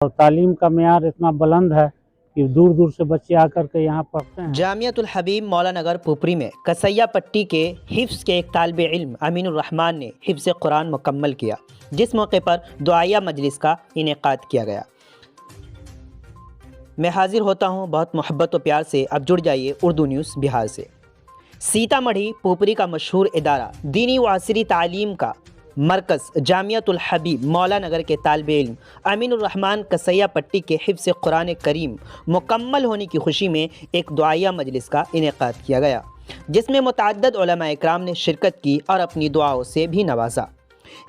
और तालीम का मेयार इतना बुलंद है कि दूर दूर से बच्चे आकर के यहाँ पढ़ते हैं। जामियतुल हबीब मौला नगर पुपरी में कसैया पट्टी के हिफ्ज़ के एक तालिब इल्म अमीनुर रहमान ने हिफ्ज़ कुरान मुकम्मल किया, जिस मौके पर दुआया मजलिस का इनेकाद किया गया। मैं हाजिर होता हूँ बहुत मोहब्बत और प्यार से। अब जुड़ जाइए उर्दू न्यूज़ बिहार से। सीतामढ़ी पुपरी का मशहूर इदारा दीनी व असरी तालीम का मरकज़ जामियतुल हबीब मौला नगर के तालिब इल्म अमीनुर रहमान कसैया पट्टी के हिफ्ज़ कुरान करीम मुकम्मल होने की खुशी में एक दुआया मजलिस का इनेकाद किया गया, जिसमें मुतअद्दिद उलमा इकराम ने शिरकत की और अपनी दुआओं से भी नवाजा।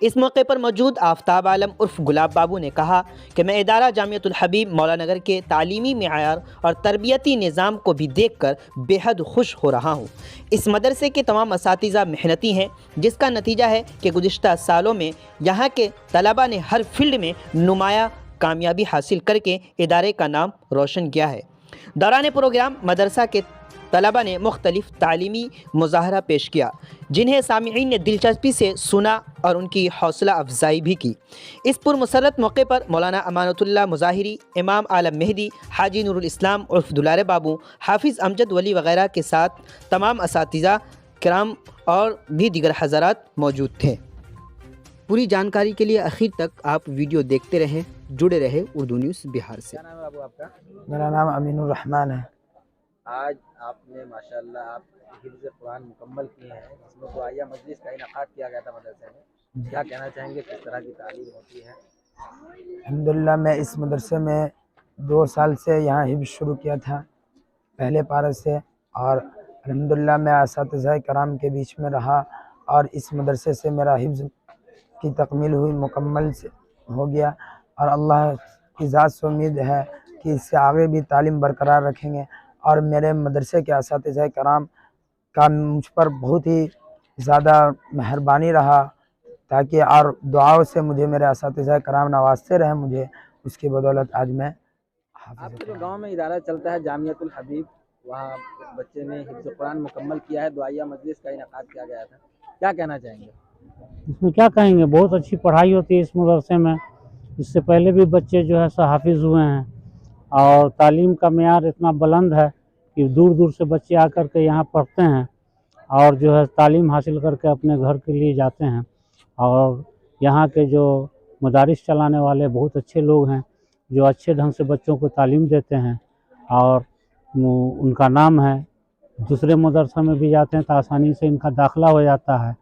इस मौके पर मौजूद आफ्ताब आलम उर्फ गुलाब बाबू ने कहा कि मैं इदारा जामियतुल हबीब मौला नगर के तालीमी मेयार और तरबियती निज़ाम को भी देखकर बेहद खुश हो रहा हूँ। इस मदरसे के तमाम असातिज़ा मेहनती हैं, जिसका नतीजा है कि गुज़िश्ता सालों में यहाँ के तलबा ने हर फील्ड में नुमाया कामयाबी हासिल करके इदारे का नाम रोशन किया है। दौरान प्रोग्राम मदरसा के तलबा ने मुख्तलिफ तालीमी मुज़ाहरा पेश किया, जिन्हें सामिईन ने दिलचस्पी से सुना और उनकी हौसला अफजाई भी की। इस पुरमसरत मौके पर मौलाना अमानतुल्लाह मुज़ाहिरी, इमाम आलम मेहदी, हाजी नूरुल इस्लाम उर्फ दुलारे बाबू, हाफिज़ अमजद वली वगैरह के साथ तमाम असातिज़ा किराम और भी दीगर हज़रात मौजूद थे। पूरी जानकारी के लिए आखिर तक आप वीडियो देखते रहें, जुड़े रहे उर्दू न्यूज़ बिहार से। क्या नाम है बाबू आपका? मेरा नाम अमीनुर रहमान है। आज आपने माशाल्लाह आप हिफ्ज़ कुरान मुकम्मल किए हैं, जिसमें दुआया मजलिस का इनेकाद किया गया था मदरसे में। क्या कहना चाहेंगे, किस तरह की तालीम होती है? अल्हम्दुलिल्लाह मैं इस मदरसे में 2 साल से यहाँ हिफ्ज़ शुरू किया था, पहले पारा से, और अल्हम्दुलिल्लाह मैं असातिज़ा कराम के बीच में रहा और इस मदरसे से मेरा हिफ्ज़ की तकमील हुई, मुकम्मल से हो गया। और अल्लाह की ज़ात से उम्मीद है कि इससे आगे भी तालीम बरकरार रखेंगे। और मेरे मदरसे के असातिज़ा कराम का मुझ पर बहुत ही ज़्यादा मेहरबानी रहा, ताकि और दुआओं से मुझे मेरे असातिज़ा कराम नवाजते रहे मुझे, उसकी बदौलत आज मैं आपके जो गांव में इदारा चलता है जामियतुल हबीब, वहाँ बच्चे ने हिफ्ज़ कुरान मुकम्मल किया है, दुआया मजलिस का इनेकाद किया गया था, क्या कहना चाहेंगे? इसमें क्या कहेंगे, बहुत अच्छी पढ़ाई होती है इस मदरसे में। इससे पहले भी बच्चे जो है सो हाफिज़ हुए हैं और तालीम का मेयार इतना बुलंद है कि दूर दूर से बच्चे आकर के यहाँ पढ़ते हैं और जो है तालीम हासिल करके अपने घर के लिए जाते हैं। और यहाँ के जो मदारिस चलाने वाले बहुत अच्छे लोग हैं, जो अच्छे ढंग से बच्चों को तालीम देते हैं और उनका नाम है। दूसरे मदरसा में भी जाते हैं तो आसानी से इनका दाखिला हो जाता है।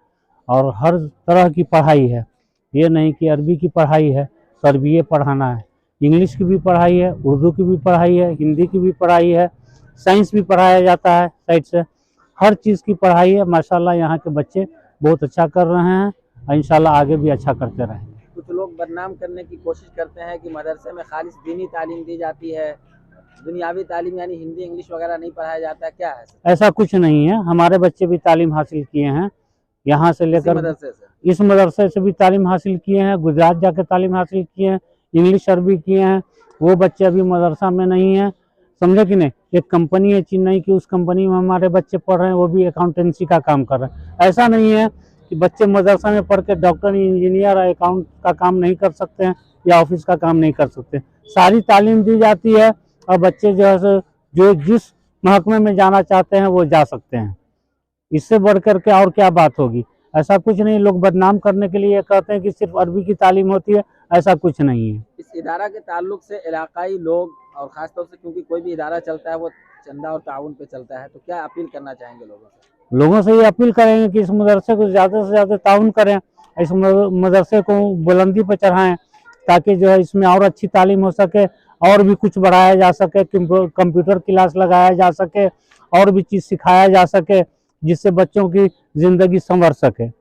और हर तरह की पढ़ाई है, ये नहीं कि अरबी की पढ़ाई है तो अरबी पढ़ाना है, इंग्लिश की भी पढ़ाई है, उर्दू की भी पढ़ाई है, हिंदी की भी पढ़ाई है, साइंस भी पढ़ाया जाता है साइड से, हर चीज़ की पढ़ाई है। माशाल्लाह यहाँ के बच्चे बहुत अच्छा कर रहे हैं और इंशाल्लाह आगे भी अच्छा करते रहेंगे। कुछ लोग बदनाम करने की कोशिश करते हैं कि मदरसे में खालिस दीनी तालीम दी जाती है, दुनियावी तालीम यानी हिंदी इंग्लिश वगैरह नहीं पढ़ाया जाता है, क्या है? ऐसा कुछ नहीं है, हमारे बच्चे भी तालीम हासिल किए हैं, यहाँ से लेकर इस मदरसे से भी तालीम हासिल किए हैं, गुजरात जाके तालीम हासिल किए हैं, इंग्लिश अरबी किए हैं। वो बच्चे अभी मदरसा में नहीं हैं, समझे कि नहीं। एक कंपनी है चेन्नई की, उस कंपनी में हमारे बच्चे पढ़ रहे हैं, वो भी अकाउंटेंसी का काम कर रहे हैं। ऐसा नहीं है कि बच्चे मदरसा में पढ़ के डॉक्टर, इंजीनियर, अकाउंट का काम नहीं कर सकते हैं या ऑफिस का काम नहीं कर सकते। सारी तालीम दी जाती है और बच्चे जो है जो जिस महकमे में जाना चाहते हैं वो जा सकते हैं। इससे बढ़ कर के और क्या बात होगी। ऐसा कुछ नहीं, लोग बदनाम करने के लिए कहते हैं कि सिर्फ अरबी की तालीम होती है, ऐसा कुछ नहीं है। इस इदारा के ताल्लुक से इलाकाई लोग और ख़ासतौर से, क्योंकि कोई भी इदारा चलता है वो चंदा और ताउन पे चलता है, तो क्या अपील करना चाहेंगे लोगों से? लोगों से ये अपील करेंगे कि इस मदरसे को ज़्यादा से ज़्यादा ताउन करें, इस मदरसे को बुलंदी पर चढ़ाएं, ताकि जो है इसमें और अच्छी तालीम हो सके और भी कुछ बढ़ाया जा सके, कंप्यूटर क्लास लगाया जा सके और भी चीज़ सिखाया जा सके, जिससे बच्चों की ज़िंदगी संवर सके।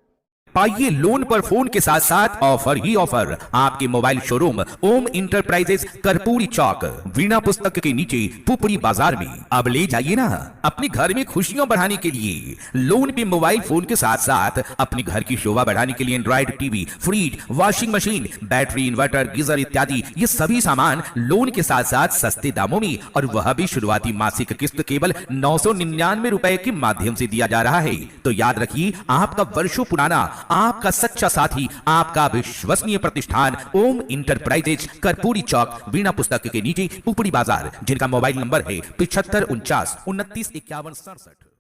पाइए लोन पर फोन के साथ साथ ऑफर ही ऑफर। आपके मोबाइल शोरूम ओम इंटरप्राइजेस कर्पूरी चौक वीणा पुस्तक के नीचे पुपरी बाजार में। अब ले जाइए ना अपने घर में खुशियां बढ़ाने के लिए। लोन पे मोबाइल फोन के साथ साथ अपने घर की शोभा बढ़ाने के लिए Android TV, fridge, washing machine, battery, inverter, geyser इत्यादि ये सभी सामान लोन के साथ साथ सस्ते दामों में, और वह भी शुरुआती मासिक किस्त केवल 999 रुपए के माध्यम से दिया जा रहा है। तो याद रखिए, आपका वर्षों पुराना आपका सच्चा साथी, आपका विश्वसनीय प्रतिष्ठान ओम इंटरप्राइजेज, कर्पूरी चौक, वीणा पुस्तक के नीचे, पुपड़ी बाजार, जिनका मोबाइल नंबर है 7549 29 51 67।